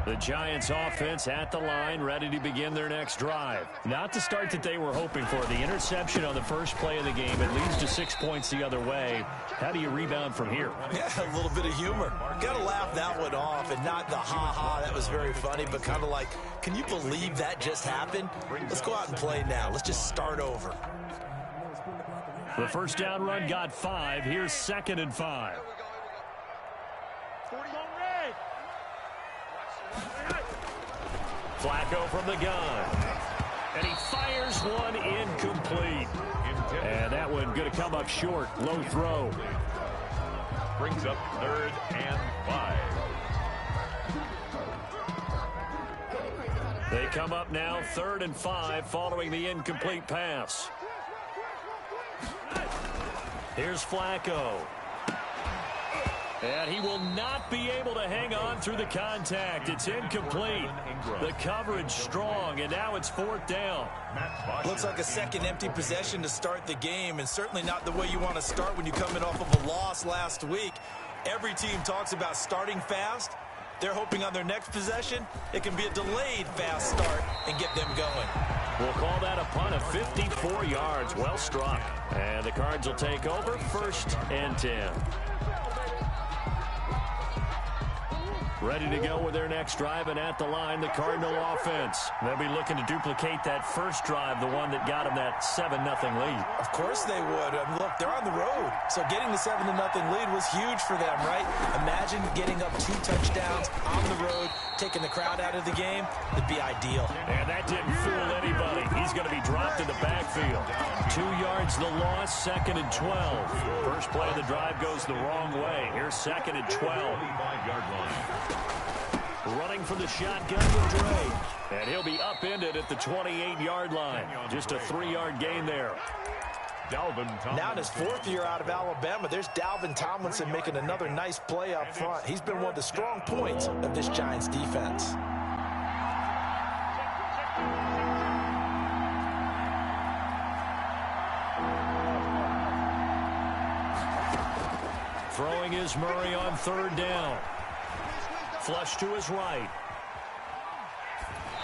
The Giants offense at the line, ready to begin their next drive. Not the start that they were hoping for. The interception on the first play of the game. It leads to 6 points the other way. How do you rebound from here? Yeah, a little bit of humor. Got to laugh that one off, and not the ha-ha, that was very funny, but kind of like, can you believe that just happened? Let's go out and play now. Let's just start over. The first down run got 5. Here's 2nd and 5. Flacco from the gun. And he fires one incomplete. And that one going to come up short. Low throw. Brings up 3rd and 5. They come up now 3rd and 5 following the incomplete pass. Here's Flacco. And he will not be able to hang on through the contact. It's incomplete. The coverage strong, and now it's 4th down. Looks like a second empty possession to start the game, and certainly not the way you want to start when you're coming off of a loss last week. Every team talks about starting fast. They're hoping on their next possession, it can be a delayed fast start and get them going. We'll call that a punt of 54 yards. Well struck. And the Cards will take over 1st and 10. Ready to go with their next drive, and at the line, the Cardinal offense. They'll be looking to duplicate that first drive, the one that got them that 7-0 lead. Of course they would. Look, they're on the road, so getting the 7-0 lead was huge for them, right? Imagine getting up 2 touchdowns on the road, taking the crowd out of the game. It'd be ideal. And that didn't fool anybody. He's going to be dropped in the backfield. 2 yards the loss, 2nd and 12. First play of the drive goes the wrong way. Here's 2nd and 12. Running for the shotgun with Dre. And he'll be upended at the 28-yard line. Just a 3-yard gain there. Now in his 4th year out of Alabama, there's Dalvin Tomlinson making another nice play up front. He's been one of the strong points of this Giants defense. Throwing is Murray on 3rd down. Flush to his right.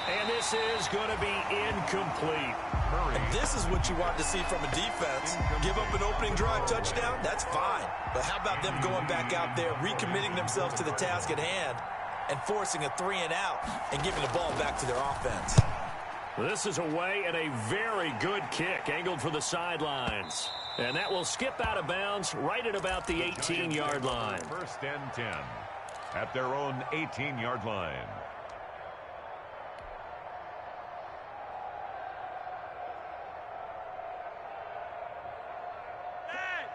And this is going to be incomplete. And this is what you want to see from a defense. Give up an opening drive touchdown, that's fine. But how about them going back out there, recommitting themselves to the task at hand, and forcing a 3-and-out and giving the ball back to their offense. This is away and a very good kick, angled for the sidelines. And that will skip out of bounds right at about the 18-yard line. 1st and 10 at their own 18-yard line.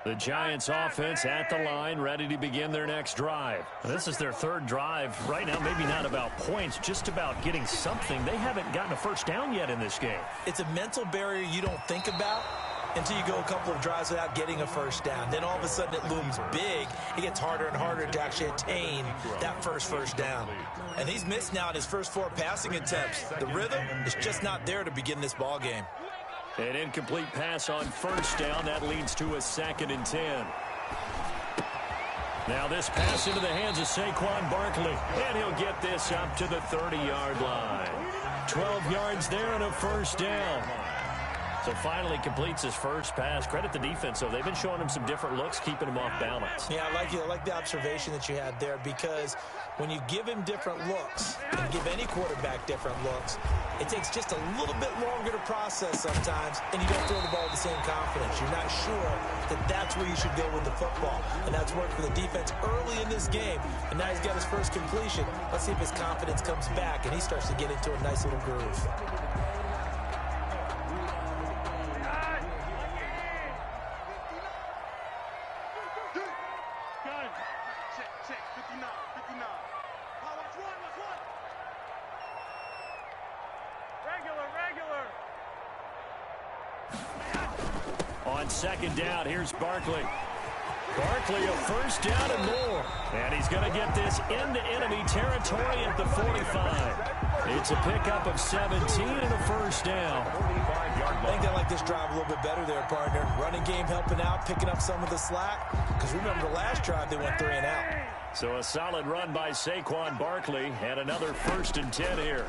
The Giants offense at the line, ready to begin their next drive. This is their 3rd drive. Right now, maybe not about points, just about getting something. They haven't gotten a first down yet in this game. It's a mental barrier you don't think about until you go a couple of drives without getting a first down. Then all of a sudden it looms big. It gets harder and harder to actually attain that first down. And he's missed now in his first 4 passing attempts. The rhythm is just not there to begin this ball game. An incomplete pass on 1st down. That leads to a 2nd and 10. Now this pass into the hands of Saquon Barkley. And he'll get this up to the 30-yard line. 12 yards there and a first down. So finally completes his first pass. Credit the defense, though. They've been showing him some different looks, keeping him off balance. Yeah, I like the observation that you had there, because when you give him different looks, and give any quarterback different looks, it takes just a little bit longer to process sometimes, and you don't throw the ball with the same confidence. You're not sure that that's where you should go with the football, and that's worked for the defense early in this game, and now he's got his first completion. Let's see if his confidence comes back, and he starts to get into a nice little groove. On 2nd down, here's Barkley. Barkley a first down and more. And he's going to get this into enemy territory at the 45. It's a pickup of 17 and a first down. I think they like this drive a little bit better there, partner. Running game helping out, picking up some of the slack. Because remember the last drive, they went 3-and-out. So a solid run by Saquon Barkley, and another 1st and 10 here.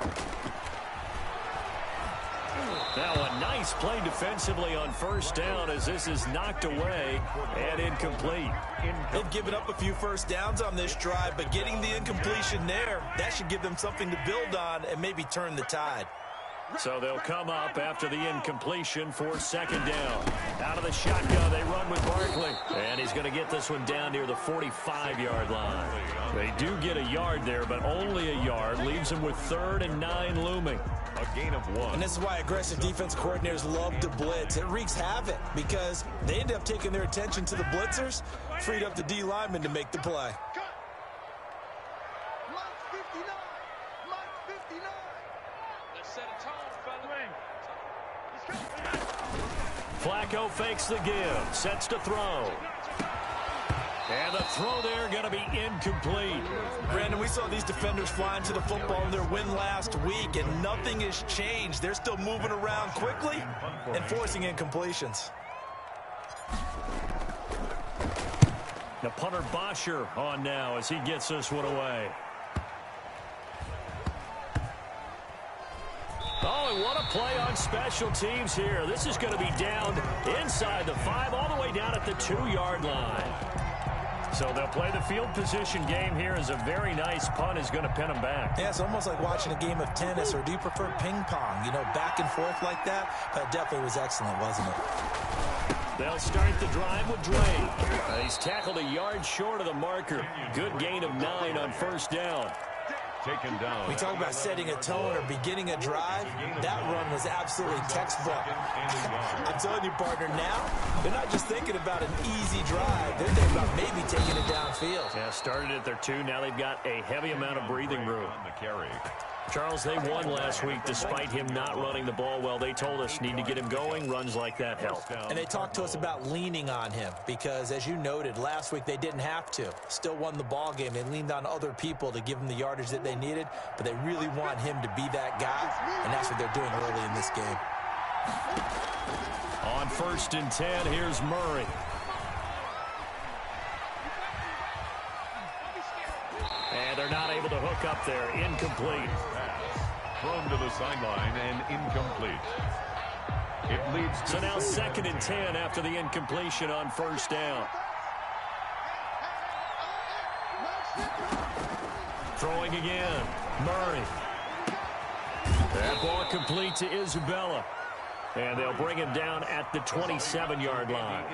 Now a nice play defensively on 1st down as this is knocked away and incomplete. They've given up a few 1st downs on this drive, but getting the incompletion there, that should give them something to build on and maybe turn the tide. So they'll come up after the incompletion for 2nd down. Out of the shotgun, they run with Barkley. And he's going to get this one down near the 45-yard line. They do get a yard there, but only a yard. Leaves them with 3rd and 9 looming. A gain of 1. And this is why aggressive defense coordinators love to blitz. It wreaks havoc because they end up taking their attention to the blitzers, freed up the D lineman to make the play. Flacco fakes the give, sets to throw. And the throw there going to be incomplete. Brandon, we saw these defenders flying to the football in their win last week, and nothing has changed. They're still moving around quickly and forcing incompletions. The punter Bosher on now as he gets this one away. Oh, and what a play on special teams here. This is going to be down inside the 5, all the way down at the 2-yard line. So they'll play the field position game here as a very nice punt is going to pin them back. Yeah, it's almost like watching a game of tennis, or do you prefer ping pong? You know, back and forth like that? That definitely was excellent, wasn't it? They'll start the drive with Drake. He's tackled a yard short of the marker. Good gain of 9 on 1st down. Taken down. We talk about setting a tone or beginning a drive. That run was absolutely textbook. I'm telling you, partner, now they're not just thinking about an easy drive. They're thinking about maybe taking it downfield. Yeah, started at their 2. Now they've got a heavy amount of breathing room. On the carry. Charles, they won last week despite him not running the ball well. They told us need to get him going. Runs like that help. And they talked to us about leaning on him because, as you noted, last week they didn't have to. Still won the ball game. They leaned on other people to give them the yardage that they needed, but they really want him to be that guy, and that's what they're doing early in this game. On 1st and 10, here's Murray. And they're not able to hook up there. Incomplete. Thrown to the sideline and incomplete. It leads to so now 2nd and 10 after the incompletion on 1st down. Throwing again. Murray. That ball complete to Isabella. And they'll bring him down at the 27-yard line.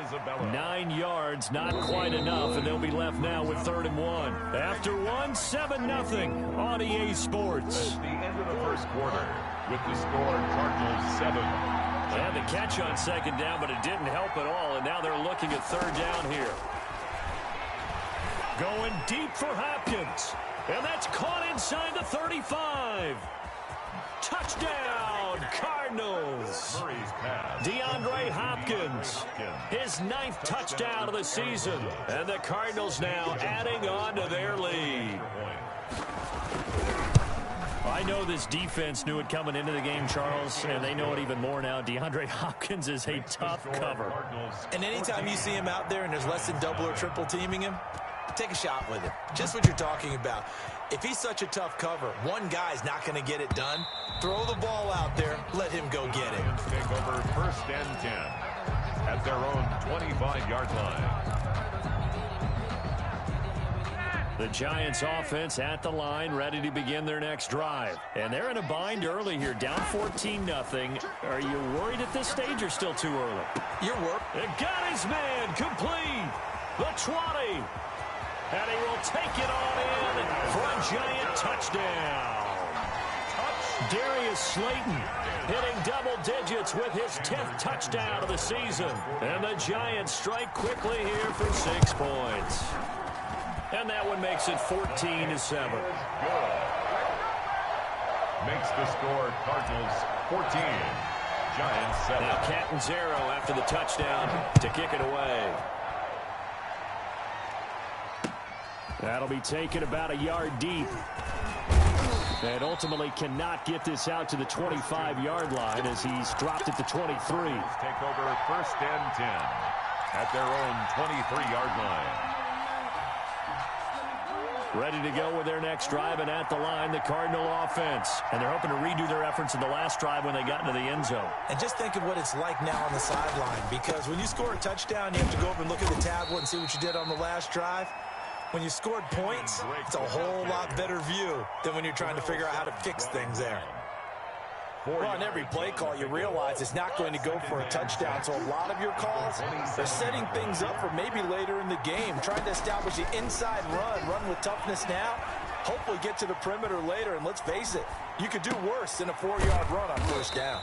9 yards, not quite enough, and they'll be left now with 3rd and 1. After 1, 7-0 on EA Sports. At the end of the 1st quarter, with the score Cardinals 7. They had the catch on 2nd down, but it didn't help at all, and now they're looking at 3rd down here. Going deep for Hopkins, and that's caught inside the 35. Touchdown, Cardinals. DeAndre Hopkins, his 9th touchdown of the season. And the Cardinals now adding on to their lead. I know this defense knew it coming into the game, Charles, and they know it even more now. DeAndre Hopkins is a tough cover. And anytime you see him out there and there's less than double or triple teaming him, take a shot with him. Just what you're talking about. If he's such a tough cover, one guy's not going to get it done. Throw the ball out there. Let him go get it. Take over 1st and 10 at their own 25-yard line. The Giants offense at the line, ready to begin their next drive. And they're in a bind early here, down 14-0. Are you worried at this stage or still too early? You're worried. It got his man complete. The 20. And he will take it on in for a Giant touchdown. Darius Slayton hitting double digits with his 10th touchdown of the season. And the Giants strike quickly here for 6 points. And that one makes it 14-7. Makes the score Cardinals 14, Giants 7. Now Catanzaro after the touchdown to kick it away. That'll be taken about a yard deep. And ultimately cannot get this out to the 25-yard line as he's dropped at the 23. Take over 1st and 10 at their own 23-yard line. Ready to go with their next drive, and at the line, the Cardinal offense. And they're hoping to redo their efforts in the last drive when they got into the end zone. And just think of what it's like now on the sideline, because when you score a touchdown, you have to go over and look at the tablet and see what you did on the last drive. When you scored points, it's a whole lot better view than when you're trying to figure out how to fix things there. Well, on every play call, you realize it's not going to go for a touchdown. So a lot of your calls are setting things up for maybe later in the game, trying to establish the inside run with toughness now, hopefully get to the perimeter later. And let's face it, you could do worse than a 4-yard run on first down.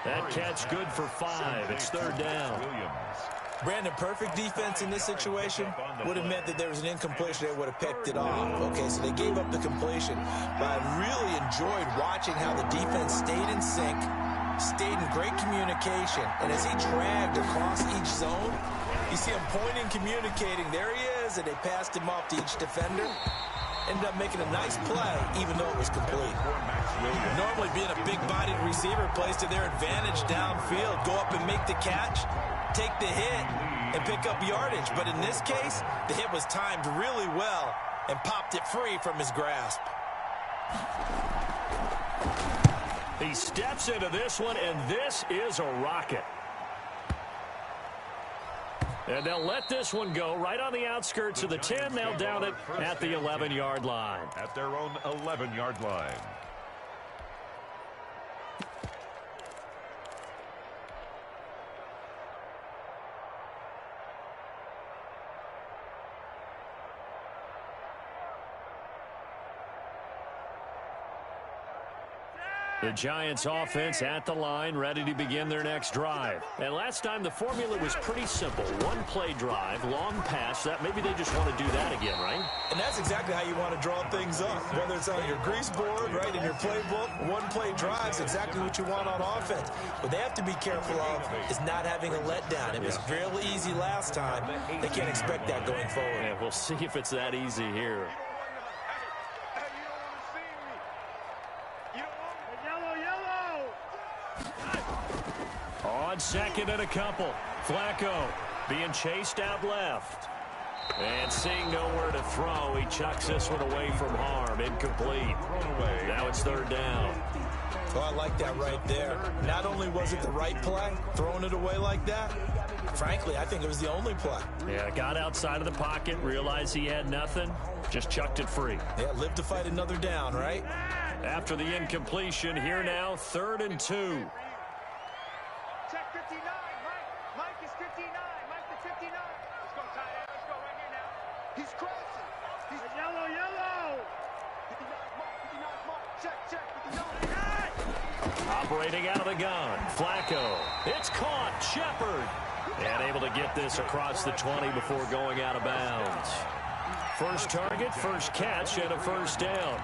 That catch good for 5. It's third down. Brandon, perfect defense in this situation would have meant that there was an incompletion. They would have picked it off. Okay, so they gave up the completion. But I really enjoyed watching how the defense stayed in sync, stayed in great communication. And as he dragged across each zone, you see him pointing, communicating. There he is, and they passed him off to each defender. Ended up making a nice play, even though it was complete. Normally being a big-bodied receiver plays to their advantage downfield. Go up and make the catch, take the hit, and pick up yardage. But in this case, the hit was timed really well and popped it free from his grasp. He steps into this one, and this is a rocket. And they'll let this one go right on the outskirts of the 10. They'll down it at the 11-yard line. At their own 11-yard line. The Giants offense at the line, ready to begin their next drive. And last time the formula was pretty simple. One play drive, long pass. That maybe they just want to do that again, right? And that's exactly how you want to draw things up. Whether it's on your grease board, right, in your playbook, one play drives exactly what you want on offense. What they have to be careful of is not having a letdown. It was real easy last time. They can't expect that going forward. Yeah, we'll see if it's that easy here. On second and a couple. Flacco being chased out left. And seeing nowhere to throw, he chucks this one away from harm. Incomplete. Now it's third down. Oh, I like that right there. Not only was it the right play, throwing it away like that, frankly, I think it was the only play. Yeah, got outside of the pocket, realized he had nothing, just chucked it free. Yeah, live to fight another down, right? After the incompletion, here now, 3rd and 2. Check 59, Mike. Mike is 59. Mike the 59. Let's go, tight end. Let's go right here now. He's crossing. He's yellow, yellow. 59, Mike. 59, Mike. Check, 59. Operating out of the gun, Flacco. It's caught, Shepard. And able to get this across the 20 before going out of bounds. First target, first catch, and a first down.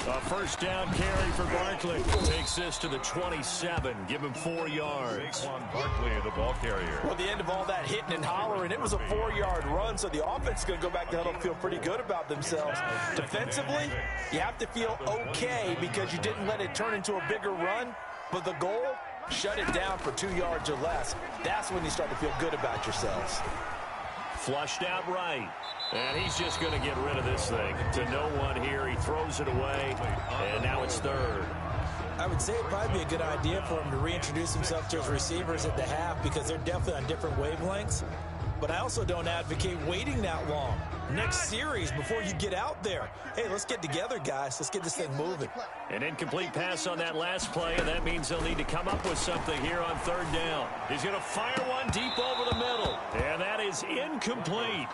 A first down carry for Barkley. Takes this to the 27. Give him 4 yards. Saquon Barkley, the ball carrier. Well, the end of all that hitting and hollering, it was a 4-yard run, so the offense is going to go back to huddle and feel pretty good about themselves. Defensively, you have to feel okay because you didn't let it turn into a bigger run, but the goal, shut it down for 2 yards or less. That's when you start to feel good about yourselves. Flushed out right. And he's just going to get rid of this thing. To no one here. He throws it away. And now it's third. I would say it'd probably be a good idea for him to reintroduce himself to his receivers at the half because they're definitely on different wavelengths. But I also don't advocate waiting that long. Next series before you get out there. Hey, let's get together, guys. Let's get this thing moving. An incomplete pass on that last play, and that means they'll need to come up with something here on third down. He's going to fire one deep over the middle, and that is incomplete.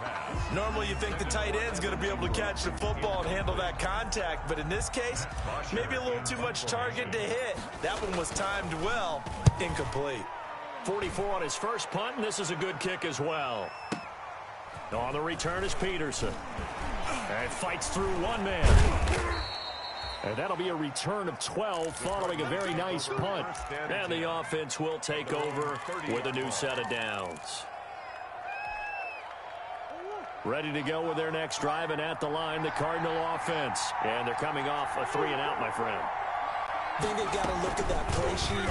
Normally you think the tight end's going to be able to catch the football and handle that contact, but in this case, maybe a little too much target to hit. That one was timed well. Incomplete. 44 on his first punt, and this is a good kick as well. On the return is Peterson. And fights through one man. And that'll be a return of 12 following a very nice punt. And the offense will take over with a new set of downs. ready to go with their next drive, and at the line, the Cardinal offense. And they're coming off a 3-and-out, my friend. I think they've got to look at that play sheet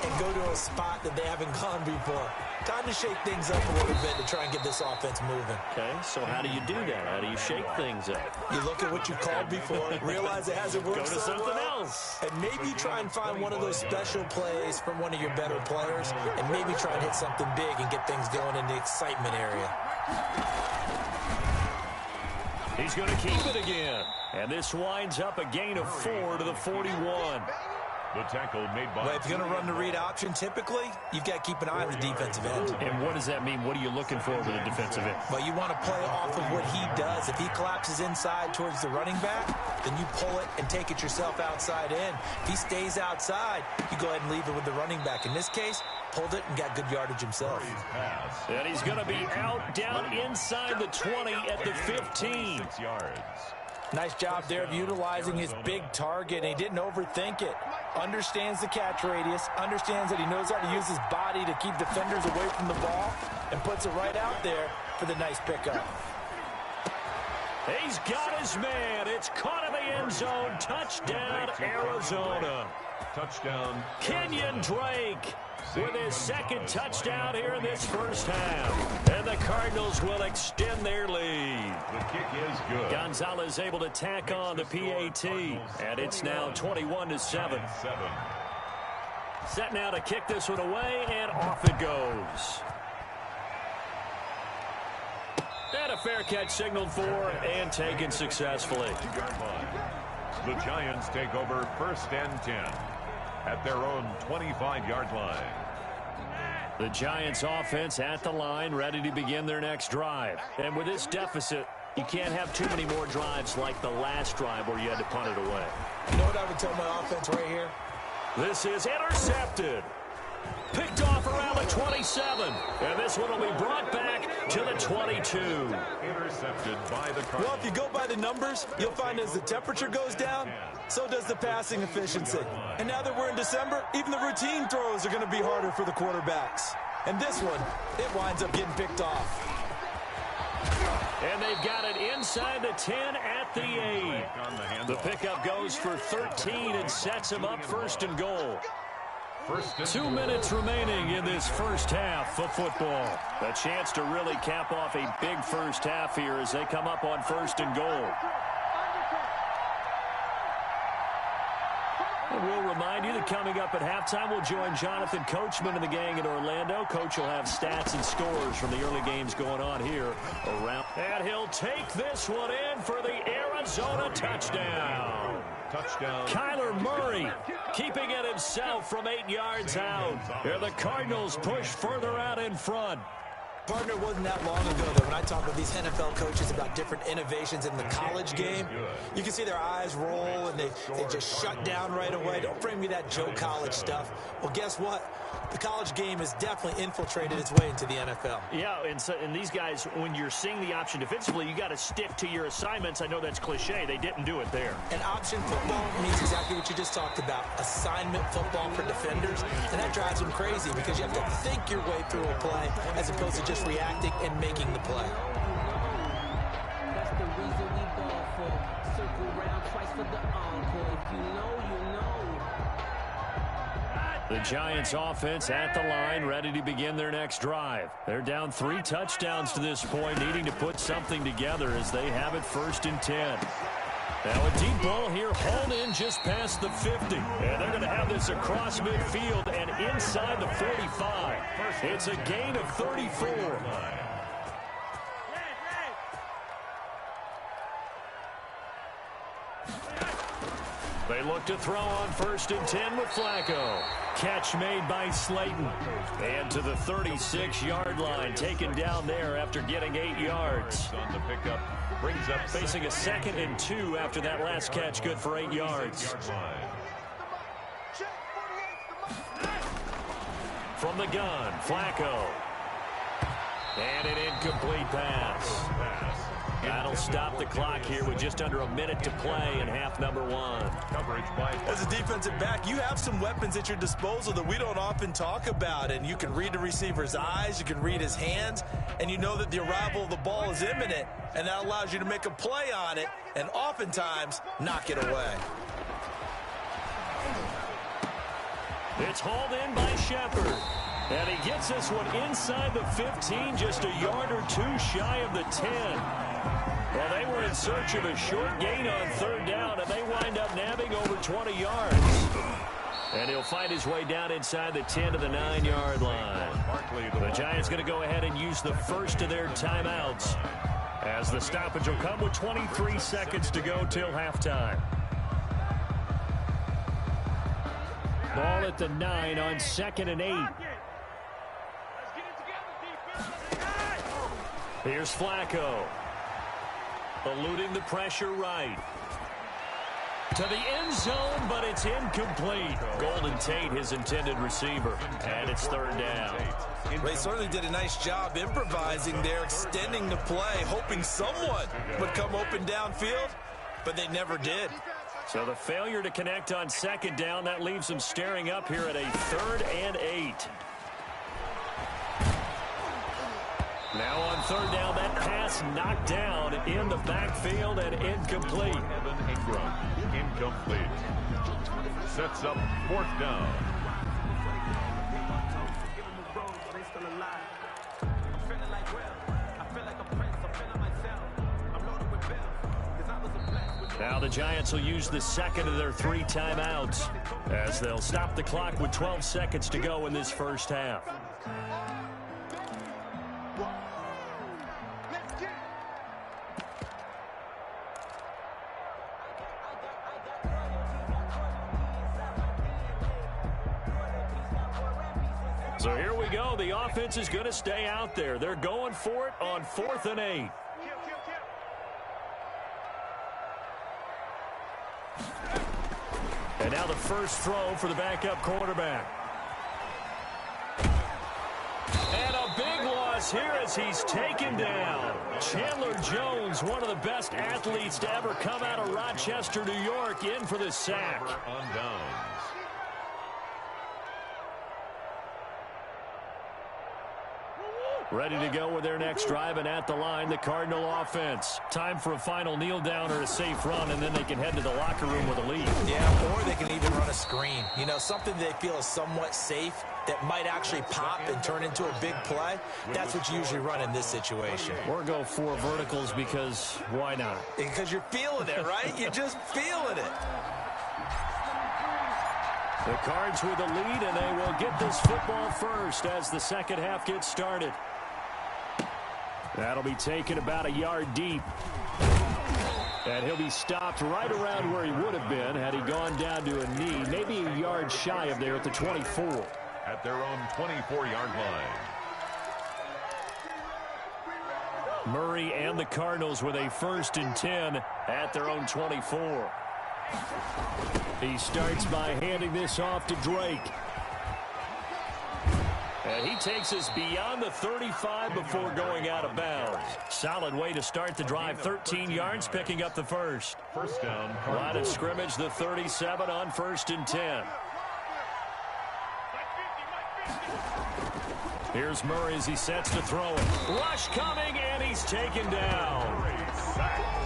and go to a spot that they haven't gone before. Time to shake things up a little bit to try and get this offense moving. Okay, so how do you do that? How do you shake things up? You look at what you called before, realize it hasn't worked Go to so something well, else. and maybe try and find one of those special plays from one of your better players, and maybe try and hit something big and get things going in the excitement area. He's going to keep it again. And this winds up a gain of 4 to the 41. The tackle made by... Well, if you're going to run the read option, typically, you've got to keep an eye on the defensive end. And what does that mean? What are you looking for with a defensive end? Well, you want to play off of what he does. If he collapses inside towards the running back, then you pull it and take it yourself outside in. If he stays outside, you go ahead and leave it with the running back. In this case, pulled it and got good yardage himself. And he's going to be out down inside the 20 at the 15. 6 yards. Nice job there of utilizing his big target. He didn't overthink it. Understands the catch radius. Understands that he knows how to use his body to keep defenders away from the ball. And puts it right out there for the nice pickup. He's got his man. It's caught in the end zone. Touchdown, Arizona. Touchdown. Kenyon Drake with his second touchdown here in this first half. And the Cardinals will extend their lead. The kick is good. Gonzalez able to tack on the PAT. And it's now 21-7. Set now to kick this one away, and off it goes. And a fair catch signaled for and taken successfully. The Giants take over 1st and 10 at their own 25-yard line. The Giants offense at the line, ready to begin their next drive. And with this deficit, you can't have too many more drives like the last drive where you had to punt it away. You know what I would tell my offense right here? This is intercepted. Picked off around the 27. And this one will be brought back to the 22. Intercepted by the Cardinals. Well, if you go by the numbers, you'll find as the temperature goes down, so does the passing efficiency. And now that we're in December, even the routine throws are going to be harder for the quarterbacks. And this one, it winds up getting picked off. And they've got it inside the 10 at the 8. The pickup goes for 13 and sets him up 1st and goal. 2 minutes remaining in this first half of football. A chance to really cap off a big first half here as they come up on 1st and goal. And we'll remind you that coming up at halftime, we'll join Jonathan Coachman and the gang in Orlando. Coach will have stats and scores from the early games going on here around. And he'll take this one in for the Arizona touchdown. Touchdown. Kyler Murray keeping it himself from 8 yards out. Here the Cardinals push further out in front. Partner, wasn't that long ago that when I talk with these NFL coaches about different innovations in the college game, you can see their eyes roll and they just shut down right away. Don't bring me that Joe College stuff. Well, guess what? The college game has definitely infiltrated its way into the NFL. Yeah, and these guys, when you're seeing the option defensively, you got to stick to your assignments. I know that's cliche. They didn't do it there. And option football means exactly what you just talked about, assignment football for defenders. And that drives them crazy because you have to think your way through a play as opposed to just reacting and making the play. That's the reason we ball for. Circle round twice for the encore. If you know, you know. The Giants offense at the line, ready to begin their next drive. They're down 3 touchdowns to this point, needing to put something together as they have it 1st and 10. Now a deep ball here, hauled in just past the 50. And they're going to have this across midfield and inside the 45. It's a gain of 34. They look to throw on 1st and 10 with Flacco. Catch made by Slayton. And to the 36-yard line, taken down there after getting 8 yards. On the pickup, brings up Facing a 2nd and 2 after that last catch, good for 8 yards. From the gun, Flacco. And an incomplete pass. That'll stop the clock here with just under a minute to play in half number one. Coverage by As a defensive back, you have some weapons at your disposal that we don't often talk about, and you can read the receiver's eyes, you can read his hands, and you know that the arrival of the ball is imminent, and that allows you to make a play on it and oftentimes knock it away. It's hauled in by Shepard. And he gets this one inside the 15, just a yard or two shy of the 10. Well, they were in search of a short gain on third down, and they wind up nabbing over 20 yards. And he'll find his way down inside the 10 to the 9-yard line. The Giants going to go ahead and use the first of their timeouts, as the stoppage will come with 23 seconds to go till halftime. Ball at the 9 on 2nd and 8. Here's Flacco. Eluding the pressure right. To the end zone, but it's incomplete. Golden Tate, his intended receiver. And it's third down. They certainly did a nice job improvising there, extending the play, hoping someone would come open downfield, but they never did. So the failure to connect on second down, that leaves them staring up here at a 3rd and 8. Now on third down, that pass knocked down in the backfield and incomplete. Evan Ingram, incomplete. Sets up 4th down. Now the Giants will use the second of their 3 timeouts, as they'll stop the clock with 12 seconds to go in this first half. So here we go. The offense is going to stay out there. They're going for it on 4th and 8. And now the first throw for the backup quarterback. And a big loss here as he's taken down. Chandler Jones, one of the best athletes to ever come out of Rochester, New York, in for the sack. On downs. Ready to go with their next drive, and at the line, the Cardinal offense. Time for a final kneel down or a safe run, and then they can head to the locker room with a lead. Yeah, or they can even run a screen. You know, something they feel is somewhat safe that might actually pop and turn into a big play. That's what you usually run in this situation. Or go 4 verticals because why not? Because you're feeling it, right? You're just feeling it. The Cards with the lead, and they will get this football first as the second half gets started. That'll be taken about a yard deep. And he'll be stopped right around where he would have been had he gone down to a knee, maybe a yard shy of there at the 24. At their own 24-yard line. Murray and the Cardinals with a 1st and 10 at their own 24. He starts by handing this off to Drake. And he takes us beyond the 35 before going out of bounds. Solid way to start the drive. 13 yards, picking up the first. First down. Line of scrimmage, the 37 on 1st and 10. Here's Murray as he sets to throw it. Rush coming, and he's taken down.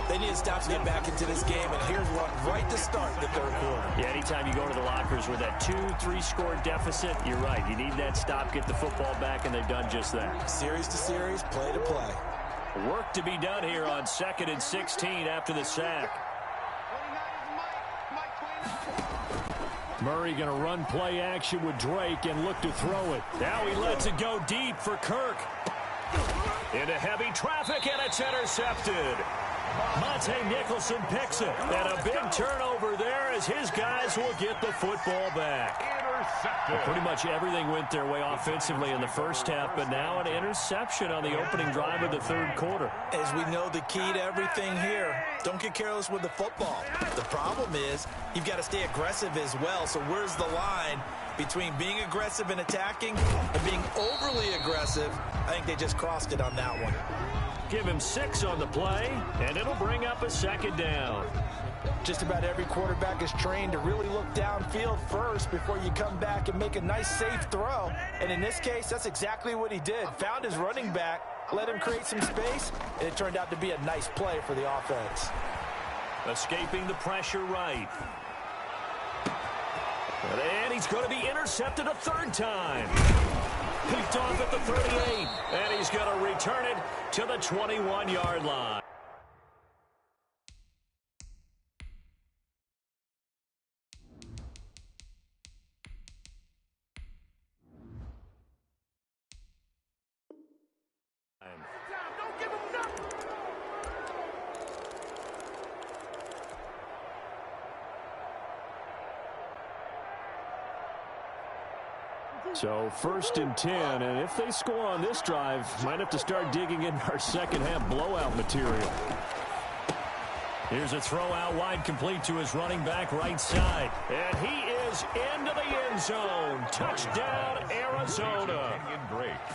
They need to stop to get back into this game, and here's one right to start the 3rd quarter. Yeah, anytime you go to the lockers with that 2-3 score deficit, you're right. You need that stop, get the football back, and they've done just that. Series to series, play to play. Work to be done here on 2nd and 16 after the sack. Murray going to run play action with Drake and look to throw it. Now he lets it go deep for Kirk. Into heavy traffic, and it's intercepted. Monte Nicholson picks it. And a big turnover there as his guys will get the football back. Well, pretty much everything went their way offensively in the first half, but now an interception on the opening drive of the 3rd quarter. As we know, the key to everything here, don't get careless with the football. The problem is you've got to stay aggressive as well. So where's the line between being aggressive and attacking and being overly aggressive? I think they just crossed it on that one. Give him 6 on the play, and it'll bring up a second down. Just about every quarterback is trained to really look downfield first before you come back and make a nice, safe throw. And in this case, that's exactly what he did. Found his running back, let him create some space, and it turned out to be a nice play for the offense. Escaping the pressure right. And he's going to be intercepted a third time. Picked off at the 38, and he's going to return it to the 21-yard line. Don't give him nothing. So 1st and 10, and if they score on this drive, might have to start digging in our second half blowout material. Here's a throw out wide, complete to his running back right side. And he is into the end zone. Touchdown, Arizona.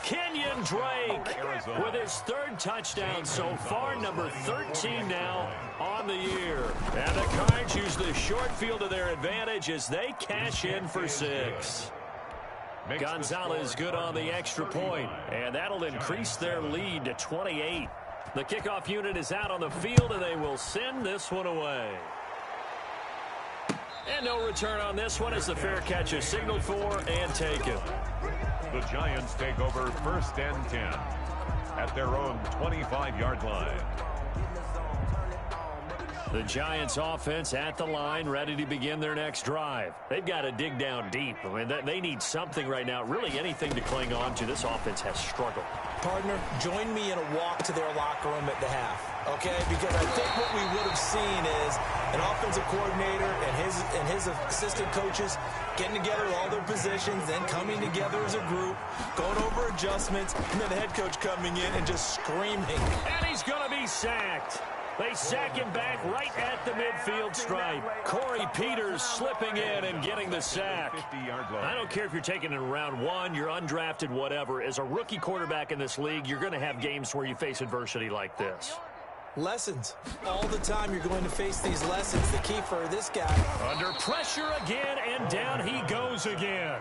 Kenyon Drake with his 3rd touchdown so far, number 13 now on the year. And the Cards use the short field to their advantage as they cash in for 6. Gonzalez good on the extra point, and that'll increase their lead to 28. The kickoff unit is out on the field, and they will send this one away. And no return on this one as the fair catch is signaled for and taken. The Giants take over 1st and 10 at their own 25-yard line. The Giants offense at the line, ready to begin their next drive. They've got to dig down deep. I mean, they need something right now, really anything to cling on to. This offense has struggled. Partner, join me in a walk to their locker room at the half, okay? Because I think what we would have seen is an offensive coordinator and his assistant coaches getting together all their positions, then coming together as a group, going over adjustments, and then the head coach coming in and just screaming. And he's going to be sacked. They sack him back right at the midfield stripe. Corey Peters slipping in and getting the sack. I don't care if you're taking it in round 1, you're undrafted, whatever. As a rookie quarterback in this league, you're going to have games where you face adversity like this. Lessons. All the time you're going to face these lessons. The key for this guy. Under pressure again, and down he goes again.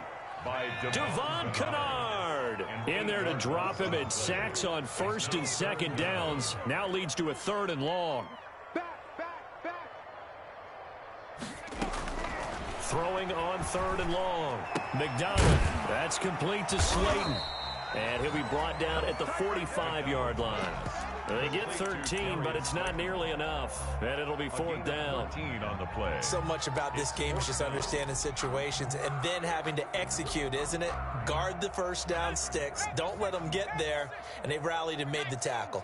Devon Kennard in there to drop him. It sacks on 1st and 2nd downs. Now leads to a 3rd and long. Throwing on 3rd and long. McDonald. That's complete to Slayton. And he'll be brought down at the 45-yard line. They get 13, but it's not nearly enough. And it'll be 4th down. On the play. So much about this game is just understanding situations and then having to execute, isn't it? Guard the first down sticks. Don't let them get there. And they've rallied and made the tackle.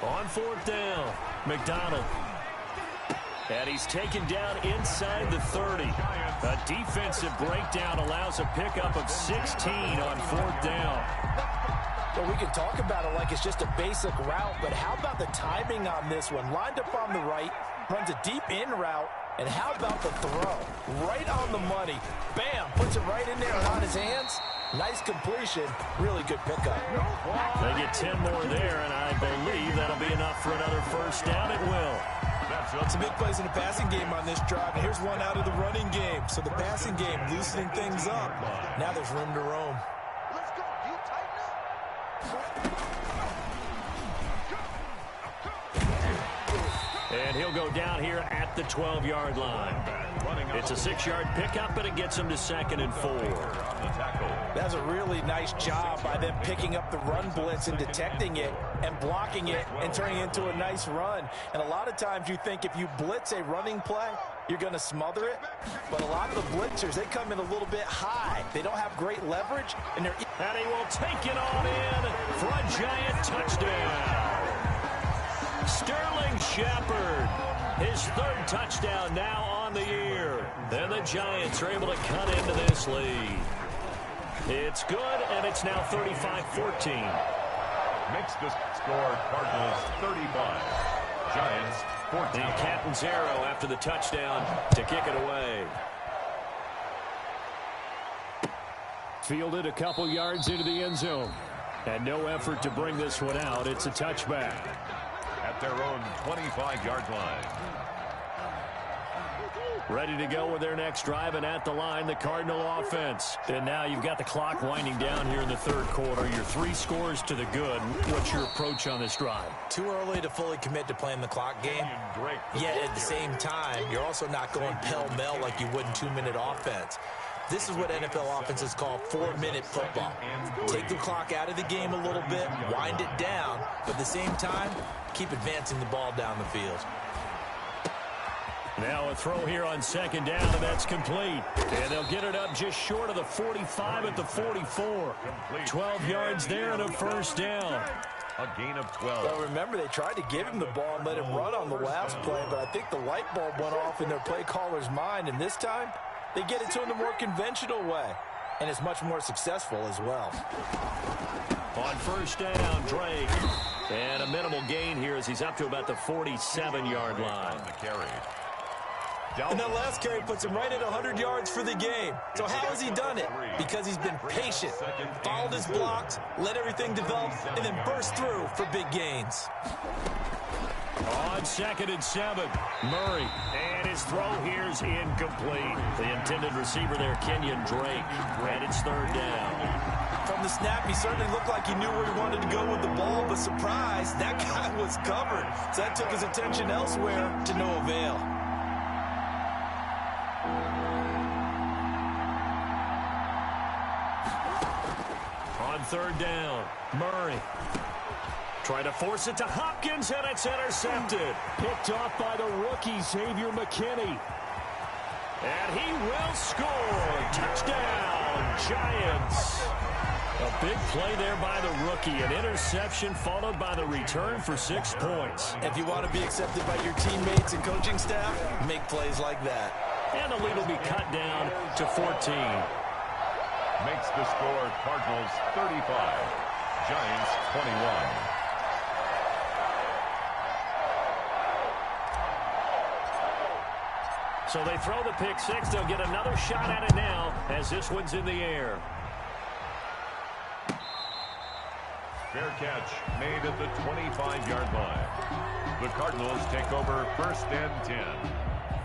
On 4th down, McDonald. And he's taken down inside the 30. A defensive breakdown allows a pickup of 16 on 4th down. Well, we can talk about it like it's just a basic route, but how about the timing on this one? Lined up on the right, runs a deep in route, and how about the throw? Right on the money. Bam, puts it right in there on his hands. Nice completion. Really good pickup. They get 10 more there, and I believe that'll be enough for another 1st down. It will. Some big plays in the passing game on this drive. Here's one out of the running game. So the passing game loosening things up. Now there's room to roam. Let's go. You tighten up. And he'll go down here at the 12-yard line. It's a 6-yard pickup, but it gets him to 2nd and 4. That's a really nice job by them picking up the run blitz and detecting it and blocking it and turning it into a nice run. And a lot of times you think if you blitz a running play, you're going to smother it. But a lot of the blitzers, they come in a little bit high. They don't have great leverage. And he will take it on in for a Giant touchdown. Sterling Shepard, his 3rd touchdown now on the year. Then the Giants are able to cut into this lead. It's good, and it's now 35-14. Makes the score Cardinals 35. Giants 14. And Catanzaro after the touchdown to kick it away. Fielded a couple yards into the end zone. And no effort to bring this one out. It's a touchback. At their own 25-yard line. Ready to go with their next drive, and at the line, the Cardinal offense. And now you've got the clock winding down here in the third quarter. Your 3 scores to the good. What's your approach on this drive? Too early to fully commit to playing the clock game. Yet at the same time, you're also not going pell-mell like you would in 2-minute offense. This is what NFL offenses call 4-minute football. Take the clock out of the game a little bit, wind it down, but at the same time, keep advancing the ball down the field. Now a throw here on second down, and that's complete. And they'll get it up just short of the 45 at the 44. 12 yards there and a first down. A gain of 12. Well, remember, they tried to give him the ball and let him run on the last play, but I think the light bulb went off in their play caller's mind, and this time, they get it to him the more conventional way, and it's much more successful as well. On first down, Drake. And a minimal gain here as he's up to about the 47-yard line. The carry. And that last carry puts him right at 100 yards for the game. So how has he done it? Because he's been patient, followed his blocks, let everything develop, and then burst through for big gains. On 2nd and 7, Murray. And his throw here's incomplete. The intended receiver there, Kenyon Drake. And it's third down. From the snap, he certainly looked like he knew where he wanted to go with the ball, but surprise, that guy was covered. So that took his attention elsewhere to no avail. On third down, Murray. Trying to force it to Hopkins, and it's intercepted. Picked off by the rookie, Xavier McKinney. And he will score. Touchdown, Giants. A big play there by the rookie. An interception followed by the return for 6 points. If you want to be accepted by your teammates and coaching staff, make plays like that. And the lead will be cut down to 14. Makes the score Cardinals 35, Giants 21. So they throw the pick six. They'll get another shot at it now as this one's in the air. Fair catch made at the 25-yard line. The Cardinals take over 1st and 10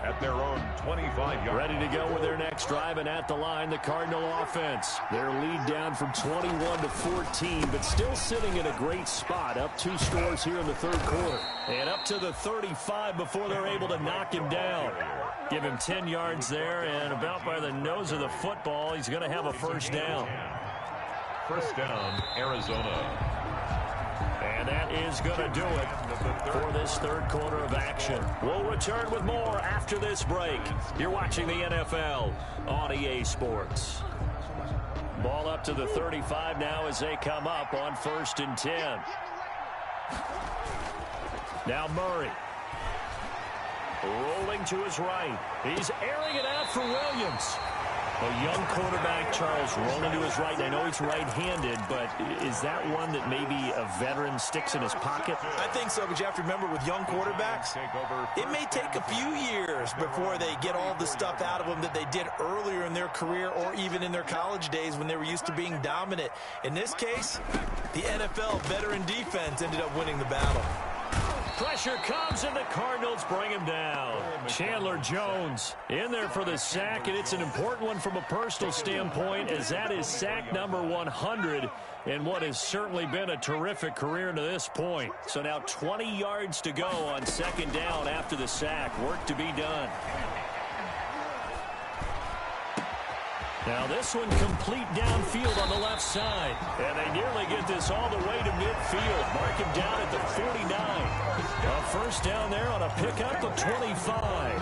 at their own 25-yard. Ready to go with their next drive, and at the line, the Cardinal offense. Their lead down from 21 to 14, but still sitting in a great spot. Up 2 scores here in the third quarter. And up to the 35 before they're able to knock him down. Give him 10 yards there, and about by the nose of the football, he's going to have a first down. First down, Arizona. And that is going to do it for this third quarter of action. We'll return with more after this break. You're watching the NFL on EA Sports. Ball up to the 35 now as they come up on 1st and 10. Now Murray. Rolling to his right. He's airing it out for Williams. A young quarterback, Charles, rolling to his right. And I know he's right-handed, but is that one that maybe a veteran sticks in his pocket? I think so, but you have to remember with young quarterbacks, it may take a few years before they get all the stuff out of them that they did earlier in their career or even in their college days when they were used to being dominant. In this case, the NFL veteran defense ended up winning the battle. Pressure comes, and the Cardinals bring him down. Chandler Jones in there for the sack, and it's an important one from a personal standpoint, as that is sack number 100 in what has certainly been a terrific career to this point. So now 20 yards to go on 2nd down after the sack. Work to be done. Now this one complete downfield on the left side. And they nearly get this all the way to midfield. Mark him down at the 49. A first down there on a pickup of 25.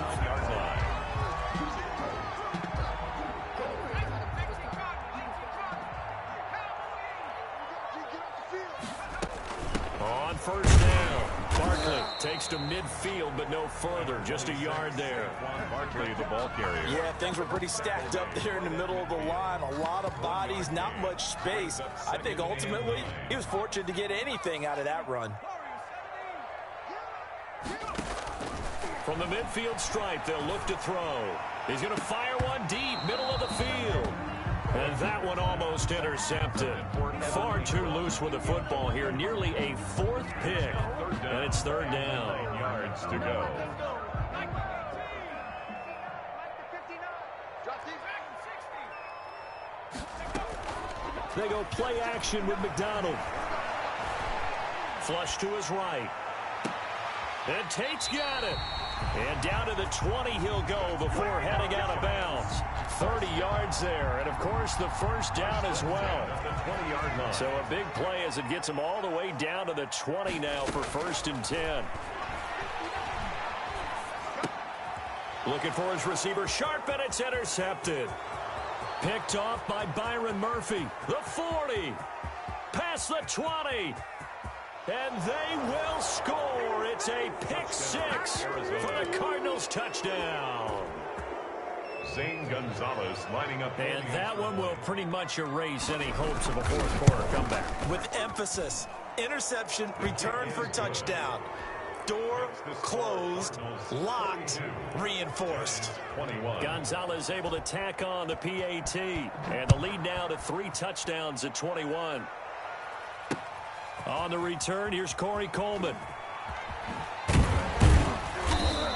On first down, Barkley takes to midfield, but no further. Just a yard there. Barkley, the ball carrier. Yeah, things were pretty stacked up there in the middle of the line. A lot of bodies, not much space. I think ultimately he was fortunate to get anything out of that run. From the midfield stripe, they'll look to throw. He's going to fire one deep, middle of the field. And that one almost intercepted. Far too loose with the football here. Nearly a fourth pick. And it's third down. 9 yards to go. They go play action with McDonald. Flush to his right. And Tate's got it. And down to the 20 he'll go before heading out of bounds. 30 yards there. And, of course, the first down as well. So a big play as it gets him all the way down to the 20 now for 1st and 10. Looking for his receiver. Sharp, and it's intercepted. Picked off by Byron Murphy. The 40. Past the 20. And they will score. It's a pick six for the Cardinals touchdown. Zane Gonzalez lining up. And that one will pretty much erase any hopes of a fourth quarter comeback. With emphasis, interception, return for touchdown. Door closed, locked, reinforced. 21. Gonzalez able to tack on the PAT. And the lead now to 3 touchdowns at 21. On the return, here's Corey Coleman.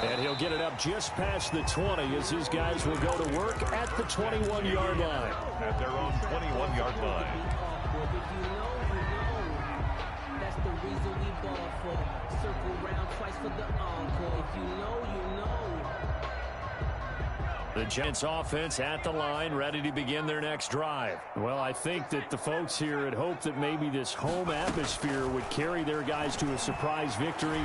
And he'll get it up just past the 20 as his guys will go to work at the 21-yard line. At their own 21-yard line. That's the reason we ball for. Circle round twice for the encore. If you know, you know. The Giants offense at the line, ready to begin their next drive. Well, I think that the folks here had hoped that maybe this home atmosphere would carry their guys to a surprise victory,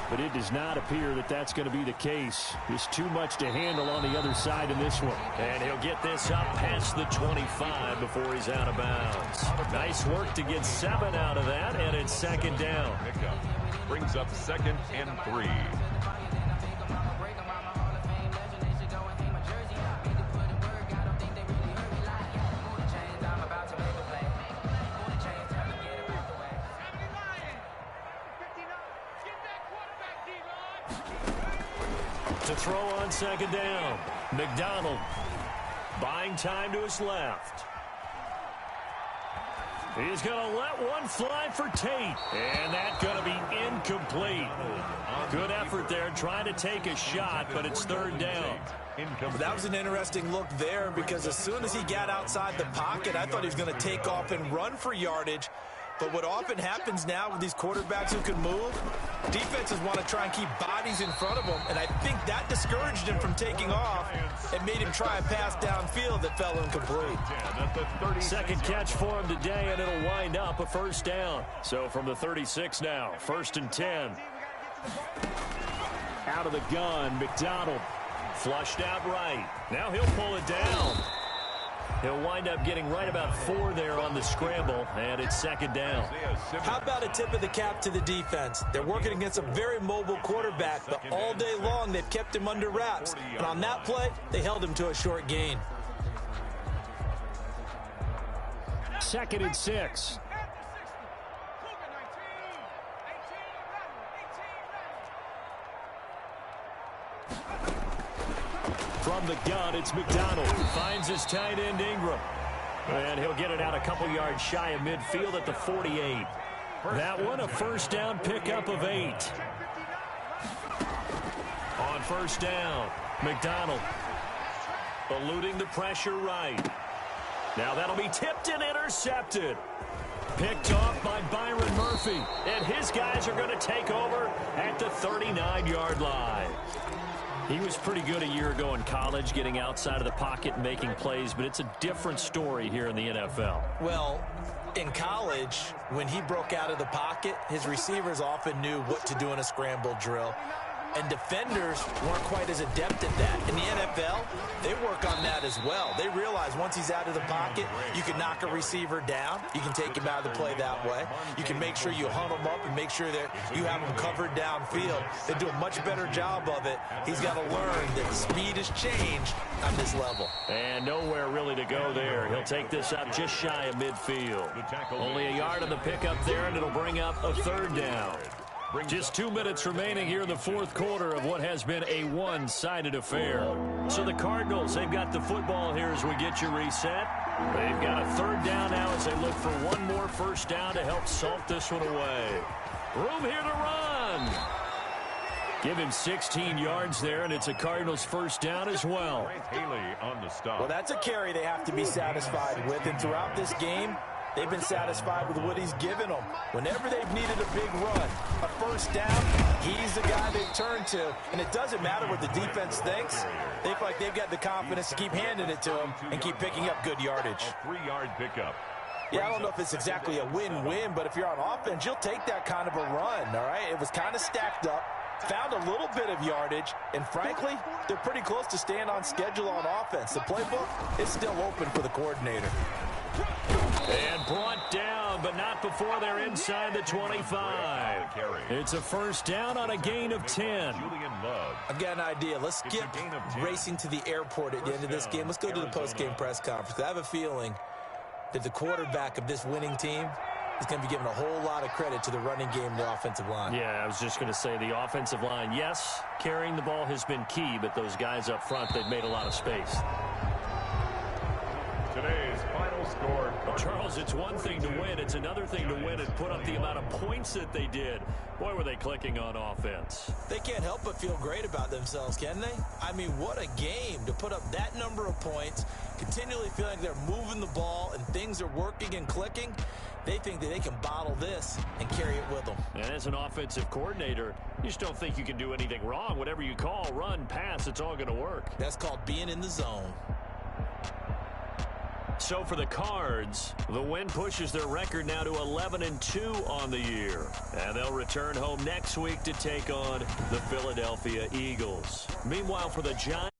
but it does not appear that that's going to be the case. Just too much to handle on the other side in this one. And he'll get this up past the 25 before he's out of bounds. Nice work to get 7 out of that, and it's 2nd down. Pickup brings up 2nd and 3. To throw on 2nd down. McDonald buying time to his left. He's going to let one fly for Tate. And that's going to be incomplete. Good effort there trying to take a shot, but it's 3rd down. That was an interesting look there because as soon as he got outside the pocket, I thought he was going to take off and run for yardage. But what often happens now with these quarterbacks who can move, defenses want to try and keep bodies in front of them, and I think that discouraged him from taking off and made him try a pass downfield that fell incomplete. 2nd catch for him today, and it'll wind up a 1st down. So from the 36 now, 1st and 10. Out of the gun, McDonald flushed out right. Now he'll pull it down. He'll wind up getting right about 4 there on the scramble, and it's 2nd down. How about a tip of the cap to the defense? They're working against a very mobile quarterback, but all day long they've kept him under wraps. And on that play, they held him to a short gain. 2nd and 6. From the gun, it's McDonald. Finds his tight end, Ingram. And he'll get it out a couple yards shy of midfield at the 48. That one, a 1st down pickup of 8. On 1st down, McDonald eluding the pressure right. Now that'll be tipped and intercepted. Picked off by Byron Murphy. And his guys are going to take over at the 39-yard line. He was pretty good a year ago in college, getting outside of the pocket and making plays, but it's a different story here in the NFL. Well, in college, when he broke out of the pocket, his receivers often knew what to do in a scramble drill. And defenders weren't quite as adept at that. In the NFL, they work on that as well. They realize once he's out of the pocket, you can knock a receiver down. You can take him out of the play that way. You can make sure you hunt him up and make sure that you have him covered downfield. They do a much better job of it. He's got to learn that speed has changed on this level. And nowhere really to go there. He'll take this up just shy of midfield. Only a yard on the pickup there, and it'll bring up a 3rd down. Just 2 minutes remaining here in the 4th quarter of what has been a one-sided affair. So the Cardinals, they've got the football here as we get you reset. They've got a third down now as they look for one more first down to help salt this one away. Room here to run. Give him 16 yards there, and it's a Cardinals first down as well. Bryce Haley on the stop. Well, that's a carry they have to be satisfied with, and throughout this game, they've been satisfied with what he's given them. Whenever they've needed a big run, a first down, he's the guy they've turned to. And it doesn't matter what the defense thinks. They feel like they've got the confidence to keep handing it to him and keep picking up good yardage. A 3-yard pickup. Yeah, I don't know if it's exactly a win-win, but if you're on offense, you'll take that kind of a run, all right? It was kind of stacked up, found a little bit of yardage, and frankly, they're pretty close to staying on schedule on offense. The playbook is still open for the coordinator. And brought down, but not before they're inside the 25. It's a first down on a gain of 10. Julian Love. I've got an idea. Let's skip racing to the airport at the end of this game. Let's go to the post-game press conference. I have a feeling that the quarterback of this winning team is going to be given a whole lot of credit to the running game and the offensive line. Yeah, I was just going to say the offensive line, yes, carrying the ball has been key, but those guys up front, they've made a lot of space. Today's final score. Charles, it's one thing to win. It's another thing to win and put up the amount of points that they did. Boy, were they clicking on offense. They can't help but feel great about themselves, can they? I mean, what a game to put up that number of points, continually feeling like they're moving the ball and things are working and clicking. They think that they can bottle this and carry it with them. And as an offensive coordinator, you just don't think you can do anything wrong. Whatever you call, run, pass, it's all going to work. That's called being in the zone. So for the Cards, the win pushes their record now to 11-2 on the year. And they'll return home next week to take on the Philadelphia Eagles. Meanwhile, for the Giants,